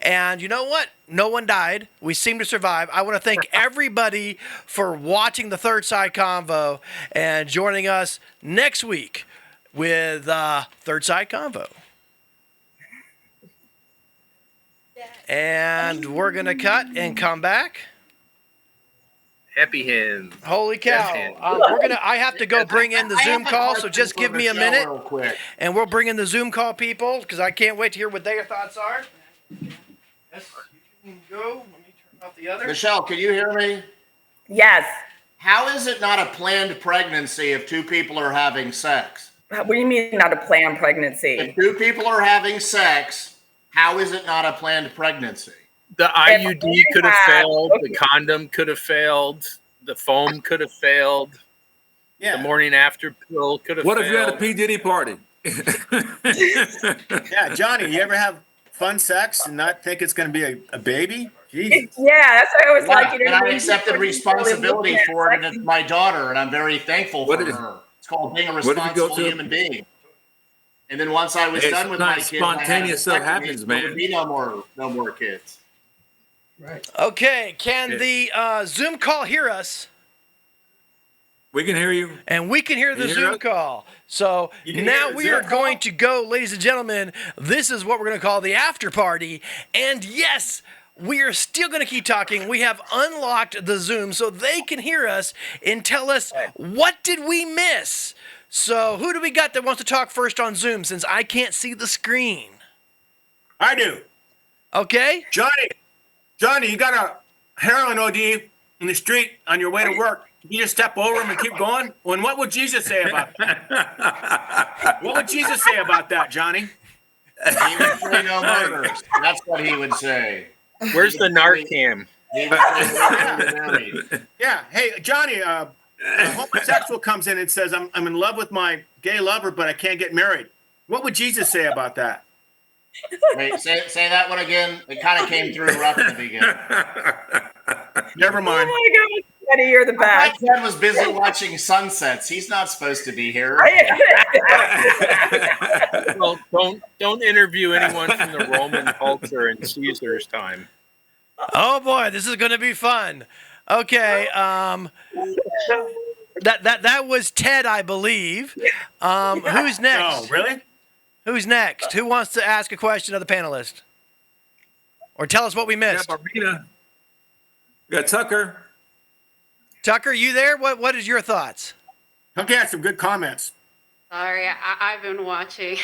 And you know what? No one died. We seem to survive. I want to thank everybody for watching the Third Side Convo and joining us next week with Third Side Convo. And we're going to cut and come back. Happy hymn. Holy cow. I have to go bring in the Zoom call, so just give me a minute. And we'll bring in the Zoom call people, because I can't wait to hear what their thoughts are. Yes, you can go. Let me turn off the other. Michelle, can you hear me? Yes. How is it not a planned pregnancy if two people are having sex? What do you mean not a planned pregnancy? If two people are having sex, how is it not a planned pregnancy? The IUD could have failed. Okay. The condom could have failed. The foam could have failed. Yeah. The morning after pill could have failed. What if you had a P. Diddy party? Yeah, Johnny, you ever have fun sex and not think it's going to be a baby? Yeah, that's what I was like. And I accepted responsibility for it, and it's my daughter, and I'm very thankful for her. It's called being a responsible human being. And then once I was done with my kids, spontaneous stuff happens, man. There would be no more kids. Right. Okay. Can the Zoom call hear us? We can hear you. And we can hear the Zoom call. So now we are going to go, ladies and gentlemen. This is what we're going to call the after party. And yes, we are still going to keep talking. We have unlocked the Zoom so they can hear us and tell us what did we miss. So who do we got that wants to talk first on Zoom since I can't see the screen? I do. Okay. Johnny, you got a heroin OD in the street on your way to work. You just step over him and keep going? Well, and what would Jesus say about that? What would Jesus say about that, Johnny? He would say no murders. That's what he would say. Where's the Narcan? Yeah. Hey, Johnny, a homosexual comes in and says, I'm in love with my gay lover, but I can't get married. What would Jesus say about that? Wait, say that one again. It kind of came through rough at the beginning. Never mind. Oh my God. You're the best. My dad was busy watching sunsets. He's not supposed to be here. Well, don't interview anyone from the Roman culture in Caesar's time. Oh boy, this is going to be fun. Okay, that was Ted, I believe. Who's next? Oh, really? Who's next? Who wants to ask a question of the panelist? Or tell us what we missed? Yeah, Barbina. We got Tucker. Tucker, you there? What is your thoughts? Tucker had some good comments. Sorry, I've been watching.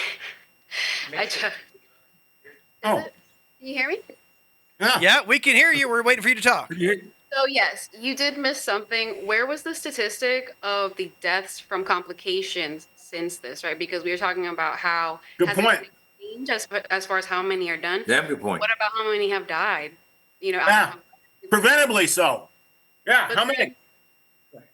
Can you hear me? Yeah, we can hear you. We're waiting for you to talk. So yes, you did miss something. Where was the statistic of the deaths from complications since this, right? Because we were talking about how good point. Changed as far as how many are done. Damn good point. What about how many have died? Preventably so. Yeah, how many?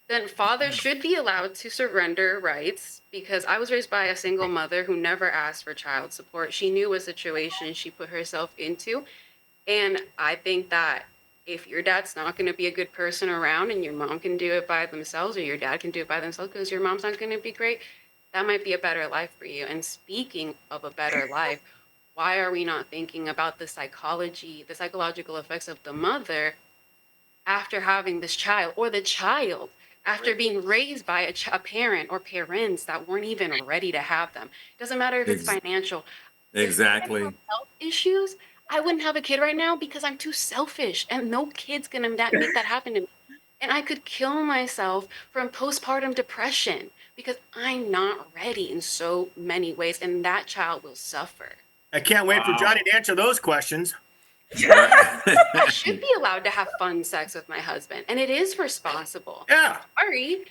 Then fathers should be allowed to surrender rights, because I was raised by a single mother who never asked for child support. She knew what situation she put herself into. And I think that if your dad's not going to be a good person around and your mom can do it by themselves, or your dad can do it by themselves because your mom's not going to be great, that might be a better life for you. And speaking of a better life, why are we not thinking about the psychological effects of the mother after having this child, or the child after being raised by a parent or parents that weren't even ready to have them? It doesn't matter if it's financial. Exactly. If I have health issues, I wouldn't have a kid right now because I'm too selfish, and no kid's gonna make that happen to me. And I could kill myself from postpartum depression because I'm not ready in so many ways, and that child will suffer. I can't wait for Johnny to answer those questions. I should be allowed to have fun sex with my husband, and it is responsible. Yeah. Sorry,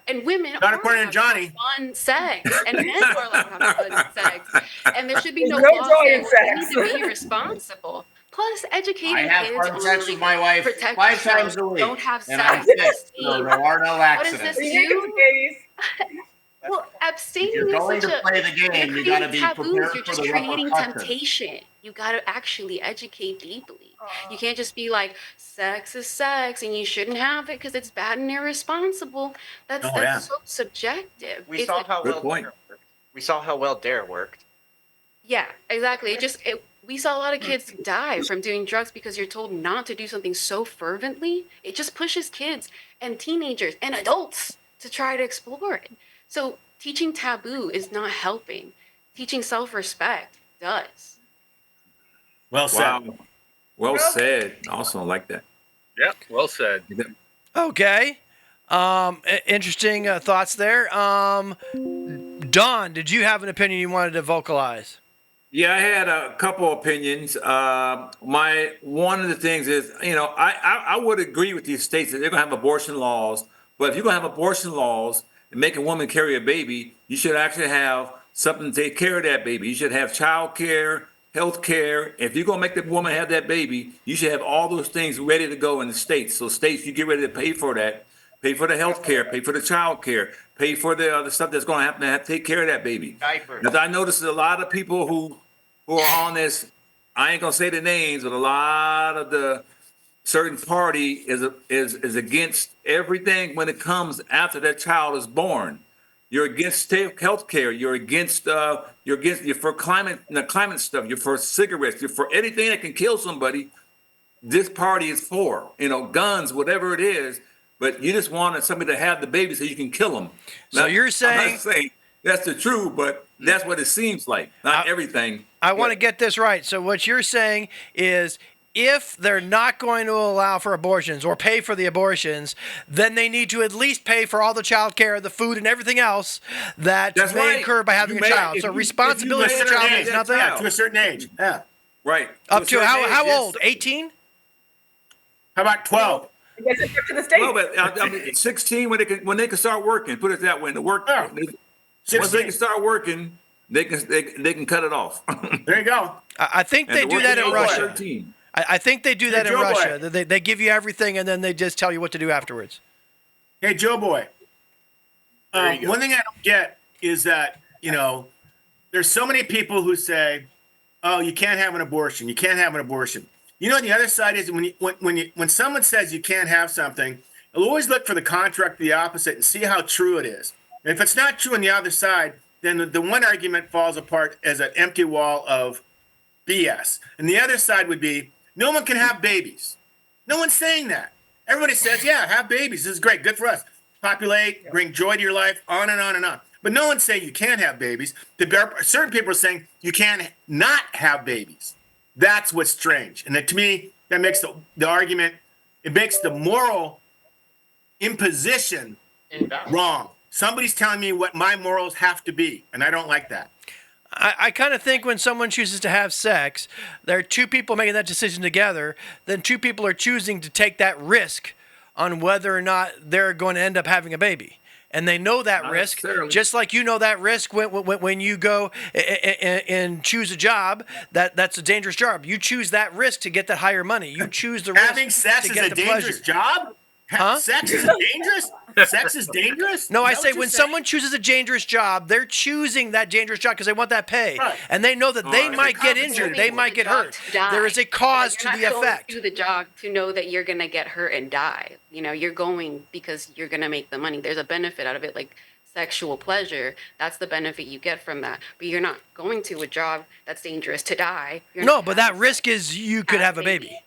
and women not according to Johnny. Fun sex, and men are allowed to have fun sex, and there should be no joy in sex. We need to be responsible. Plus, educating kids. I have fun sex with my wife 5 times a week. Don't have and I'm sex. so there are no accidents. What does this do? Well, abstaining You're going is to play the game. You got to be prepared You're for just the creating repercussions. temptation. You got to actually educate deeply. You can't just be like, sex is sex and you shouldn't have it because it's bad and irresponsible. That's so subjective. We saw how well Dare worked. Yeah, exactly. We saw a lot of kids die from doing drugs because you're told not to do something so fervently. It just pushes kids and teenagers and adults to try to explore it. So teaching taboo is not helping. Teaching self-respect does. Well said. Wow. Well said. Awesome. I like that. Yep, well said. Okay. Interesting thoughts there. Don, did you have an opinion you wanted to vocalize? Yeah, I had a couple opinions. One of the things is, I would agree with these states that they're gonna have abortion laws, but if you're gonna have abortion laws and make a woman carry a baby, you should actually have something to take care of that baby. You should have child care, health care. If you're gonna make the woman have that baby, you should have all those things ready to go in the states. So states, you get ready to pay for that, pay for the health care, pay for the child care, pay for the other stuff that's gonna happen to have to take care of that baby. Diapers. Because I noticed a lot of people who are on this, I ain't gonna say the names, but a lot of the certain party is against everything when it comes after that child is born. You're against health care. You're for climate stuff. You're for cigarettes. You're for anything that can kill somebody. This party is for, guns, whatever it is. But you just want somebody to have the baby so you can kill them. So you're I'm saying not saying that's the truth, but that's what it seems like. Not everything. I want to get this right. So what you're saying is if they're not going to allow for abortions or pay for the abortions, then they need to at least pay for all the child care, the food, and everything else that That's may right. incur by having You a may- child. if So you- responsibility if for you the child may- means that's nothing. right. Yeah, to a certain age. Yeah. Right. Up to a certain how age, yes. old? 18? How about 12? I guess it's up to the state. Well, but I mean, 16 when they can start working. Put it that way. The work. Yeah. Once 16. they can start working, they can cut it off. There you go. I think And they the do working that in age is Russia. 13. I think they do that in Joe Russia. Boy. They give you everything and then they just tell you what to do afterwards. Hey, Joe Boy. There you go. One thing I don't get is that, there's so many people who say, oh, you can't have an abortion. You can't have an abortion. The other side is when someone says you can't have something, you'll always look for the contract, the opposite, and see how true it is. And if it's not true on the other side, then the one argument falls apart as an empty wall of BS. And the other side would be, no one can have babies. No one's saying that. Everybody says, yeah, have babies. This is great. Good for us. Populate, bring joy to your life, on and on and on. But no one's saying you can't have babies. Certain people are saying you can't not have babies. That's what's strange. And to me, that makes the argument, it makes the moral imposition wrong. Somebody's telling me what my morals have to be, and I don't like that. I kind of think when someone chooses to have sex, there are two people making that decision together, then two people are choosing to take that risk on whether or not they're going to end up having a baby. And they know that Not risk, necessarily. just like you know that risk when you go and choose a job, that's a dangerous job. You choose that risk to get that higher money. You choose the risk Having sex to is get a the dangerous pleasure. job? Huh? Sex is dangerous? Sex is dangerous? No, I Is that say what you're when saying? someone chooses a dangerous job, they're choosing that dangerous job because they want that pay. Right. And they know that they right. might get Compensating injured, they for might the get job hurt. to die. There is a cause You're to the not going effect. to do the job to know that you're going to get hurt and die. You're going because you're going to make the money. There's a benefit out of it, like sexual pleasure. That's the benefit you get from that. But you're not going to a job that's dangerous to die. You're No, not but that having risk is you could have a baby.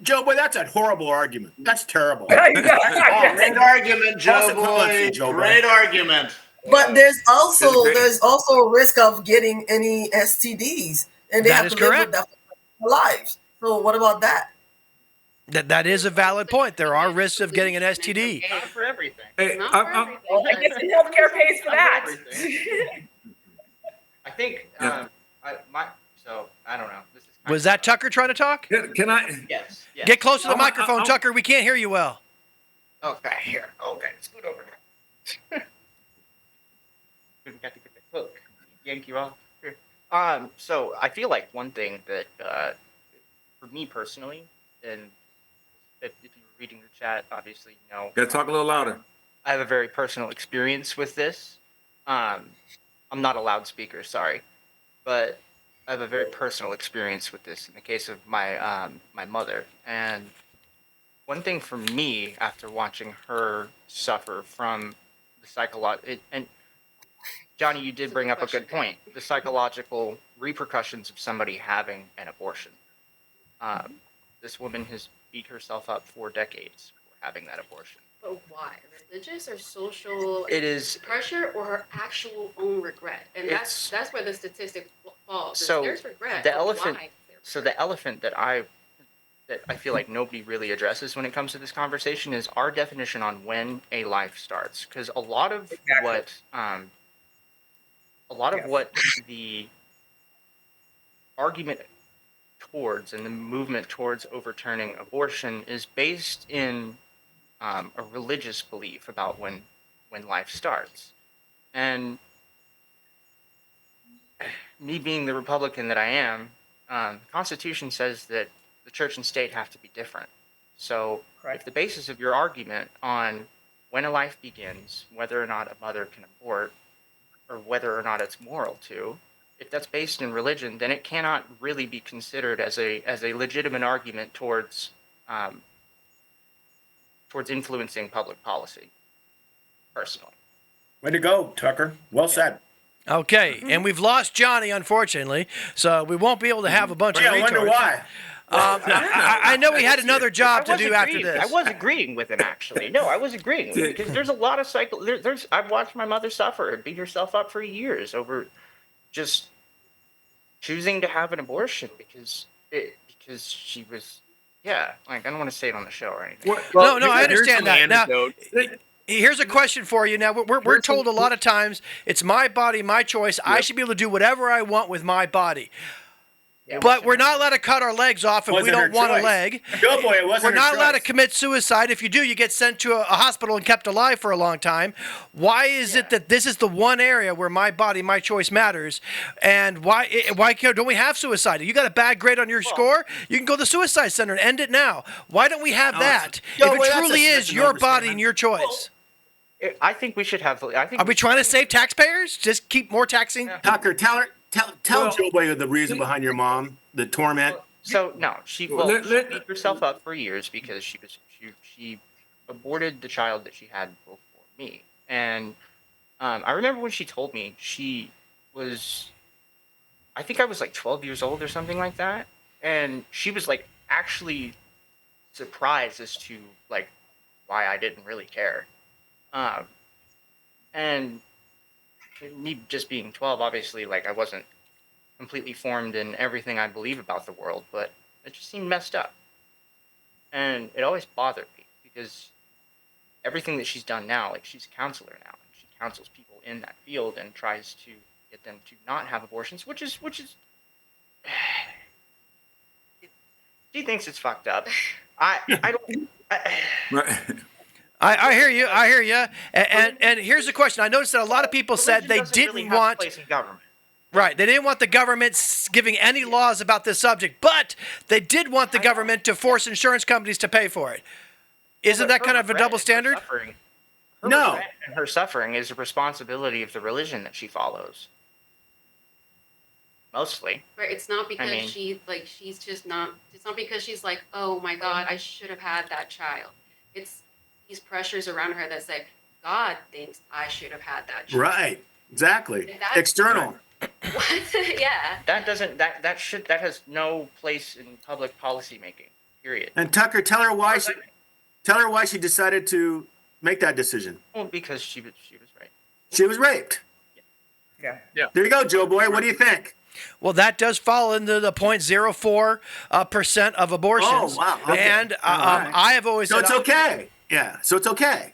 Joe Boy, that's a horrible argument. That's terrible. Great argument, Joe Awesome Boy. policy, Joe Boy. Great argument. But there's also That's great. a risk of getting any STDs, and they That have is to live correct. with that for their lives. So what about that? That is a valid point. There are risks of getting an STD. Not for everything. Hey, Not for everything. I guess the healthcare pays for that. I think Yeah. I don't know. This is Was that Tucker trying to talk? Can I? yes. Get close to the I'm- microphone, I'm- Tucker. We can't hear you well. Okay, here. Okay, scoot over. We got to get the hook. Yank you off. Here. So I feel like one thing that for me personally, and if you were reading the chat, obviously you know Gotta talk a little louder. I have a very personal experience with this. I'm not a loudspeaker, sorry, but I have a very personal experience with this in the case of my my mother. And one thing for me, after watching her suffer from the and Johnny, you did bring up a good point. The psychological repercussions of somebody having an abortion. This woman has beat herself up for decades for having that abortion. But why? Religious or social It is pressure, or her actual own regret? And that's where the statistic falls. So there's regret. the elephant. Why? So the elephant that I feel like nobody really addresses when it comes to this conversation is our definition on when a life starts. Because a lot of what the argument towards and the movement towards overturning abortion is based in a religious belief about when life starts. And me being the Republican that I am, the Constitution says that the church and state have to be different. So if the basis of your argument on when a life begins, whether or not a mother can abort, or whether or not it's moral to, if that's based in religion, then it cannot really be considered as a legitimate argument towards influencing public policy, personally. Way to go, Tucker. Well said. Okay, and we've lost Johnny, unfortunately, so we won't be able to have a bunch of I retards. wonder why. I know we had another job to do after this. I was agreeing with him, actually. No, I was agreeing with him because there's a lot of I've watched my mother suffer and beat herself up for years over just choosing to have an abortion because she was, I don't want to say it on the show or anything. Well, no, I understand that. Now, here's a question for you. Now, we're told a lot of times it's my body, my choice. I should be able to do whatever I want with my body. But we're not allowed to cut our legs off if we don't want a leg. Go boy, it wasn't We're not her allowed to choice. commit suicide. If you do, you get sent to a hospital and kept alive for a long time. Why is it that this is the one area where my body, my choice matters? And why don't we have suicide? You got a bad grade on your score? You can go to the suicide center and end it now. Why don't we have that? If it truly is your body and your choice. I think we should have. Are we trying to save taxpayers? Just keep more taxing? Tucker, tell Joe Boy the reason behind your mom, the torment. So no, she beat herself up for years because she aborted the child that she had before me. And I remember when she told me I think I was like 12 years old or something like that, and she was like actually surprised as to like why I didn't really care. And me just being 12, obviously, like I wasn't completely formed in everything I believe about the world, but it just seemed messed up. And it always bothered me because everything that she's done now, like she's a counselor now, and she counsels people in that field and tries to get them to not have abortions, which is she thinks it's fucked up. I don't. I hear you. And here's the question. I noticed that a lot of people said they didn't want. Right. They didn't want the government giving any laws about this subject, but they did want the government to force insurance companies to pay for it. Isn't that kind of a double standard? No. And her suffering is a responsibility of the religion that she follows. Mostly. Right. It's not because she's just not. It's not because she's like, oh my God, I should have had that child. It's these pressures around her that say, God thinks I should have had that child. Right. Exactly. External. What? Yeah. That has no place in public policy making. Period. And Tucker, tell her why she decided to make that decision. Well, because she was raped. She was raped. Yeah. There you go, Joe Boy. What do you think? Well, that does fall into the 0.04% of abortions. Oh, wow. Okay. And I have always So said... it's okay. Yeah. So it's okay.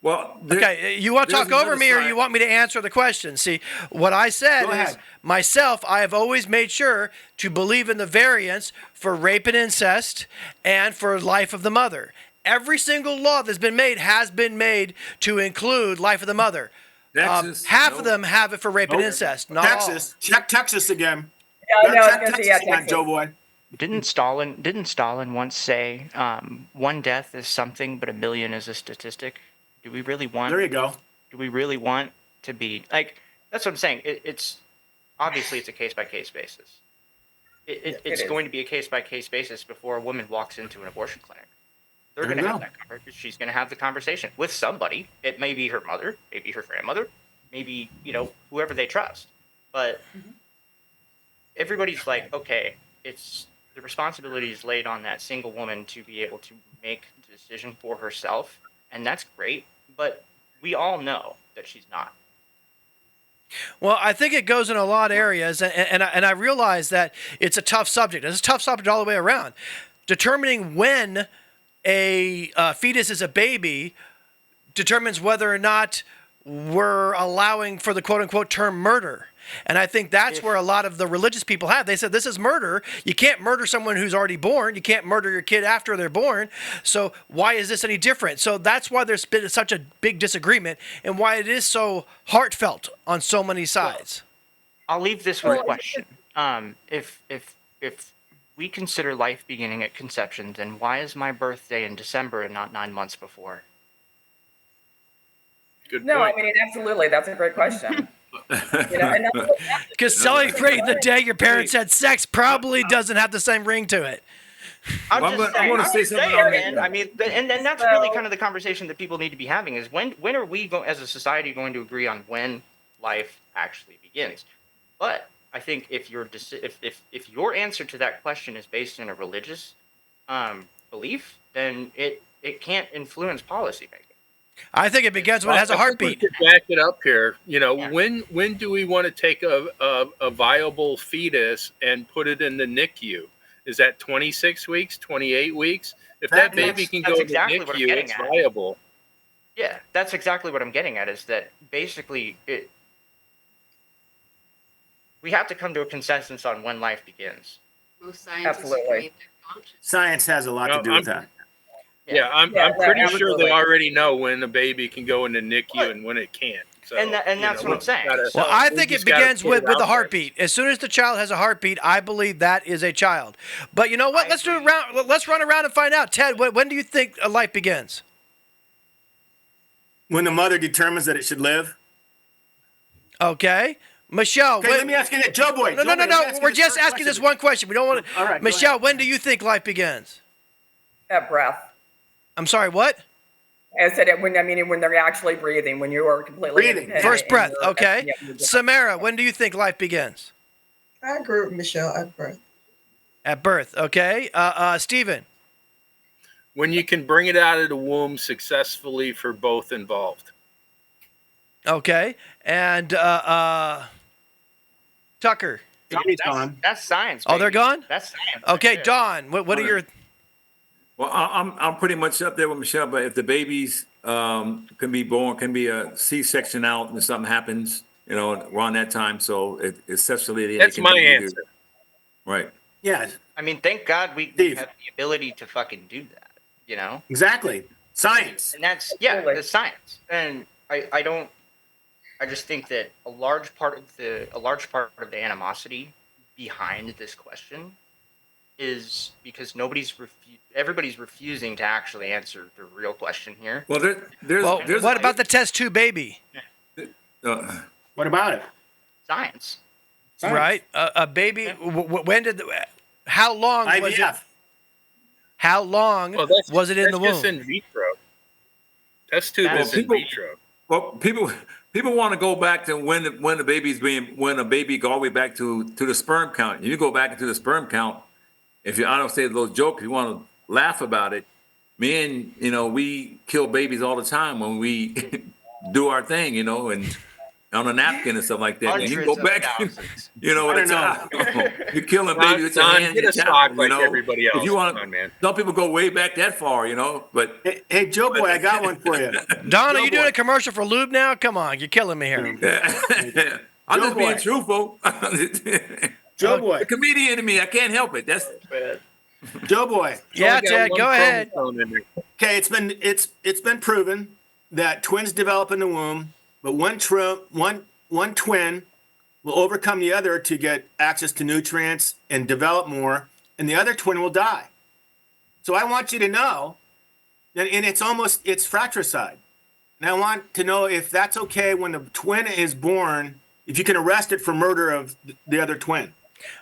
Well, okay, you want to talk over me or you want me to answer the question? See, what I said is, myself, I have always made sure to believe in the variance for rape and incest and for life of the mother. Every single law that's been made has been made to include life of the mother. Texas, half of them have it for rape and incest. Not Texas. all. Check Texas again. Yeah, no, Check Texas again, Joe Boy. Didn't Stalin once say, one death is something, but a million is a statistic? Do we really want? There you go. Do we really want to be like? That's what I'm saying. It's obviously it's a case by case basis. It's going to be a case by case basis before a woman walks into an abortion clinic. They're going to have that conversation. She's going to have the conversation with somebody. It may be her mother, maybe her grandmother, maybe whoever they trust. But everybody's like, okay, it's the responsibility is laid on that single woman to be able to make the decision for herself, and that's great. But we all know that she's not. Well, I think it goes in a lot of areas, and I realize that it's a tough subject. It's a tough subject all the way around. Determining when a fetus is a baby determines whether or not we're allowing for the quote-unquote term murder. And I think that's where a lot of the religious people have. They said, this is murder. You can't murder someone who's already born. You can't murder your kid after they're born. So why is this any different? So that's why there's been such a big disagreement and why it is so heartfelt on so many sides. I'll leave this with a question. If we consider life beginning at conception, then why is my birthday in December and not 9 months before? Good No, I point. mean, absolutely. That's a great question. Because celebrating the day your parents had sex probably doesn't have the same ring to it. I want to say something on that. I mean, and that's really kind of the conversation that people need to be having is when are we, as a society, going to agree on when life actually begins? But I think if your answer to that question is based in a religious belief, then it can't influence policy making. I think it begins when it has a heartbeat. To back it up here, Yeah. when do we want to take a viable fetus and put it in the NICU? Is that 26 weeks, 28 weeks? If that baby can go to the NICU, it's viable. Yeah, that's exactly what I'm getting at. Is that basically we have to come to a consensus on when life begins. Most scientists have Absolutely. made their conscious. Science has a lot to do with that. Yeah, I'm Yeah, pretty sure absolutely. they already know when a baby can go into NICU and when it can't. So, And that's what I'm saying. Well, I think it begins with a heartbeat. As soon as the child has a heartbeat, I believe that is a child. But you know what? Let's run around and find out. Ted, when do you think a life begins? When the mother determines that it should live. Okay. Michelle. Okay, let me ask you that. Joe Boy. No. We're just asking this one question. We don't want to. All right, go Michelle, ahead. when do you think life begins? That breath. I'm sorry, what? I said it when they're actually breathing, when you are completely Breathing. independent First and breath, you're- okay. yeah, you're- Samara, when do you think life begins? I agree with Michelle at birth. At birth, okay. Stephen. when you can bring it out of the womb successfully for both involved. Okay. And Tucker. That's science. Oh, they're baby. gone? That's science. Okay, right there. Don, what are your... Well, I'm pretty much up there with Michelle, but if the babies can be born, can be a C-section out and something happens, around that time, so it's sexually. That's my answer. Right. Yeah. I mean, thank God we Steve. have the ability to fucking do that, Exactly. Science. And that's, Totally. the science. And I just think that a large part of the animosity behind this question is because everybody's refusing to actually answer the real question here. Well, there's what about the test tube baby? What about it? Science. Right? A baby, how long was it? IVF. How long was it in the womb? That's just in vitro. Test tube is in vitro. Well, people want to go back to when a baby go all the way back to the sperm count. You go back into the sperm count. If I don't say a little joke, if you want to laugh about it, men, we kill babies all the time when we do our thing, and on a napkin and stuff like that. And you can go back, you're killing babies with your hands. Get a sock like everybody else. If you want, come on, man. some people go way back that far, but Hey, Joe Boy, I got one for you. Don, are Joe you doing Boy. a commercial for lube now? Come on, you're killing me here. I'm Joe just being Boy. truthful. Joe Boy. A comedian to me, I can't help it. That's Joe Boy. Yeah, Only got Ted, one go ahead. chromosome in there. Okay, it's been proven that twins develop in the womb, but one twin will overcome the other to get access to nutrients and develop more, and the other twin will die. So I want you to know that, and it's fratricide. And I want to know if that's okay when the twin is born, if you can arrest it for murder of the other twin.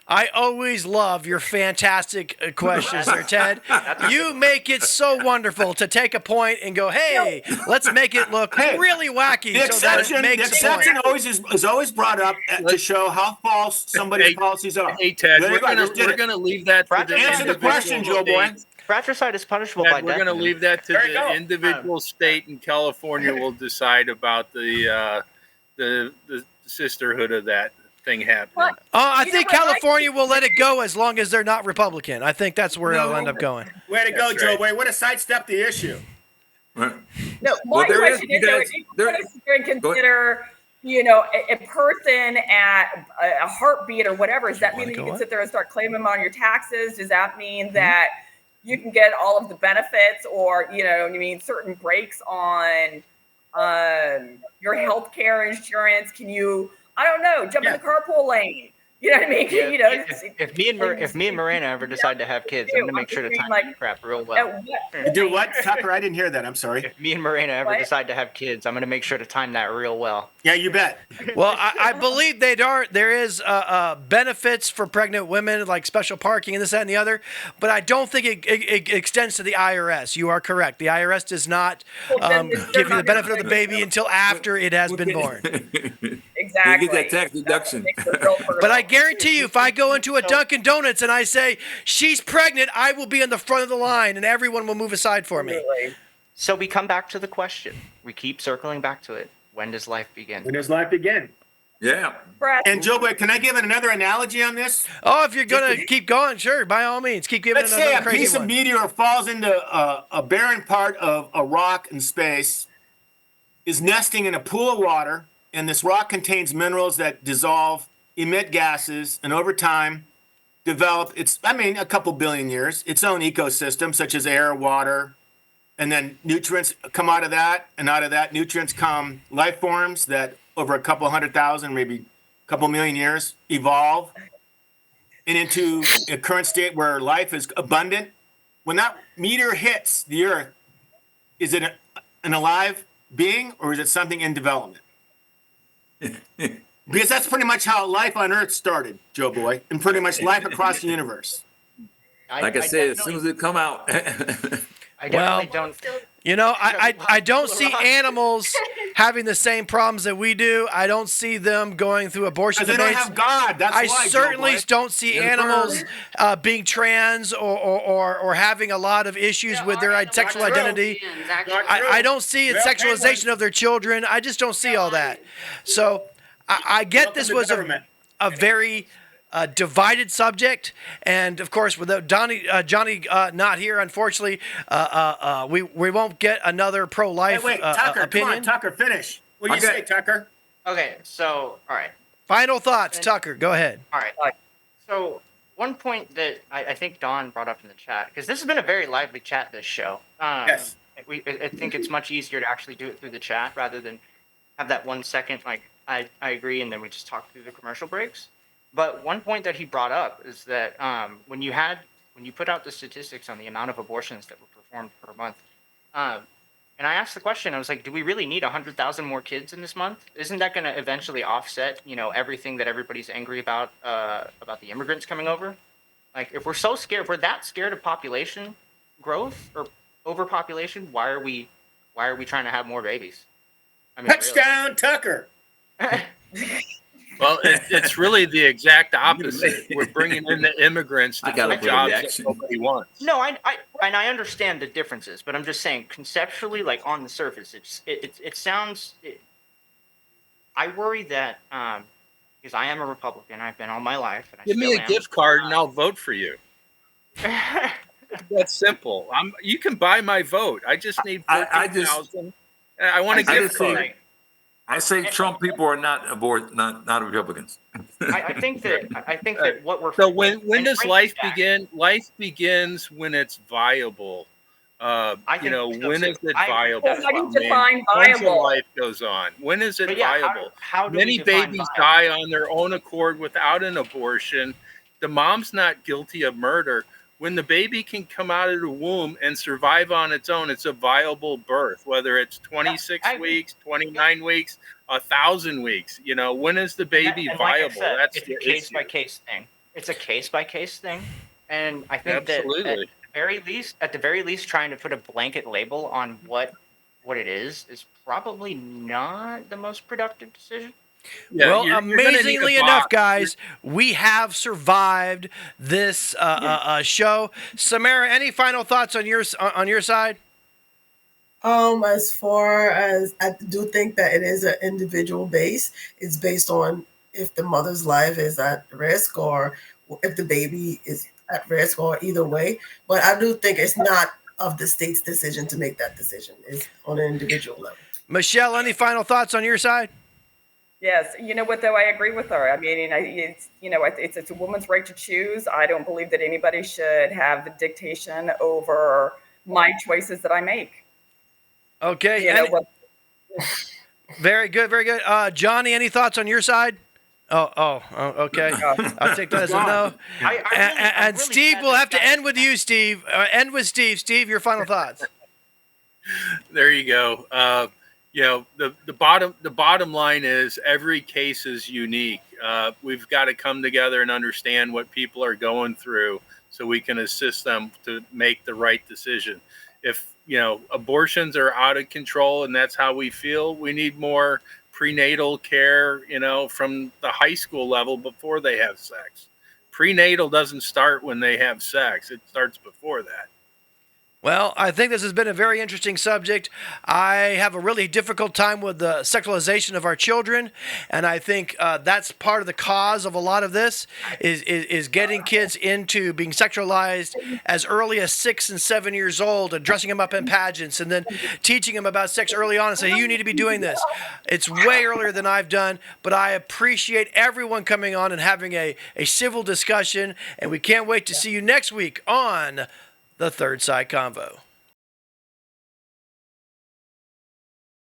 I always love your fantastic questions there, Ted. You make it so wonderful to take a point and go, hey, let's make it look really wacky. The exception always is always brought up to show how false somebody's policies are. Hey, Ted, we're gonna leave that to the answer the question, Joe Boy. Fratricide is punishable Ted, by we're death. going to leave that to the individual state, and California will decide about the sisterhood of that thing happening. I think California will let it go as long as they're not Republican. I think that's where it'll end up going. Way to go, Joe Boy. Way to sidestep the issue. No, my question is, consider, a person at a heartbeat or whatever. Does that mean that you can sit there and start claiming them on your taxes? Does that mean that you can get all of the benefits, or certain breaks on your health care insurance? Can you, I don't know, jump in the carpool lane? You know what I mean? Yeah, if me and Marina ever decide to have kids, I'm gonna make sure to time that crap real well. You do what, Tucker? I didn't hear that. I'm sorry. If me and Marina ever decide to have kids, I'm gonna make sure to time that real well. Yeah, you bet. Well, I believe there is benefits for pregnant women, like special parking and this, that, and the other, but I don't think it extends to the IRS. You are correct. The IRS does not give you the benefit of the baby until after it has been born. Exactly. You get that tax deduction. But I guarantee you, if I go into a Dunkin' Donuts and I say, she's pregnant, I will be in the front of the line and everyone will move aside for me. So we come back to the question. We keep circling back to it. When does life begin? When does life begin? Yeah. And Joe Boy, can I give another analogy on this? Oh, if you're going to keep going, sure, by all means. Keep giving Let's another say a crazy piece one. of meteor falls into a barren part of a rock in space, is nesting in a pool of water, and this rock contains minerals that dissolve, emit gases, and over time develop a couple billion years, its own ecosystem, such as air, water, and then nutrients come out of that, and out of that nutrients come life forms that over a couple 100,000, maybe a couple million years evolve and into a current state where life is abundant. When that meteor hits the Earth, is it an alive being, or is it something in development? Because that's pretty much how life on Earth started, Joe Boy, and pretty much life across the universe. Like I said, as soon as it come out. I definitely don't. I don't see animals having the same problems that we do. I don't see them going through abortion Because they don't have God. That's I why, certainly Joe Boy. don't see animals being trans or having a lot of issues with their sexual identity. I don't see a sexualization of their children. I just don't see all that. So I get this was a very divided subject, and of course, without Johnny not here, unfortunately, we won't get another pro-life Tucker, opinion. Come on, Tucker, finish. What do you say, Tucker? Okay, so all right. Final thoughts, Tucker. Go ahead. All right. So one point that I think Don brought up in the chat, because this has been a very lively chat this show. Yes. I think it's much easier to actually do it through the chat rather than have that 1 second. Like I agree, and then we just talk through the commercial breaks. But one point that he brought up is that when you put out the statistics on the amount of abortions that were performed per month, and I asked the question, I was like, do we really need 100,000 more kids in this month? Isn't that going to eventually offset, everything that everybody's angry about the immigrants coming over? Like, if we're so scared, if we're that scared of population growth or overpopulation, why are we trying to have more babies? I mean, Touchdown, really. Tucker. Well, it's really the exact opposite. We're bringing in the immigrants to fill jobs that nobody wants. No, I understand the differences, but I'm just saying conceptually, like on the surface, it sounds. I worry that because I am a Republican, I've been all my life. And Give me a gift card and I'll vote for you. That's simple. You can buy my vote. I just need 14,000. I want a gift card. I say Trump people are not Republicans. I think that what we're so when does life begin? Life begins when it's viable. When is it viable? How do you define viable? Life goes on. When is it yeah, viable? how do Many we define babies viable? die on their own accord without an abortion. The mom's not guilty of murder. When the baby can come out of the womb and survive on its own, it's a viable birth, whether it's 26 weeks, 29 weeks, 1,000 weeks. When is the baby viable? Like I said, That's it's the a case issue. by case thing. it's a case by case thing, and I think that Absolutely. at the very least, trying to put a blanket label on what it is probably not the most productive decision. Yeah, well, you're gonna need a amazingly box. enough, guys, we have survived this show. Samara, any final thoughts on your side? As far as I do think that it is an individual base. It's based on if the mother's life is at risk or if the baby is at risk or either way. But I do think it's not of the state's decision to make that decision. It's on an individual level. Michelle, any final thoughts on your side? Yes, you know what though, I agree with her. I mean, it's a woman's right to choose. I don't believe that anybody should have the dictation over my choices that I make. Okay. You know what? Very good, very good. Johnny, any thoughts on your side? Okay. I'll take that as a no. And really Steve, sad we'll that have to guys- end with you, Steve. End with Steve. Steve, your final thoughts. There you go. The bottom line is every case is unique. We've got to come together and understand what people are going through so we can assist them to make the right decision. If abortions are out of control and that's how we feel, we need more prenatal care, from the high school level before they have sex. Prenatal doesn't start when they have sex. It starts before that. Well, I think this has been a very interesting subject. I have a really difficult time with the sexualization of our children, and I think that's part of the cause of a lot of this is getting kids into being sexualized as early as 6 and 7 years old and dressing them up in pageants and then teaching them about sex early on and say, you need to be doing this. It's way earlier than I've done, but I appreciate everyone coming on and having a civil discussion, and we can't wait to see you next week on the Third Side Convo.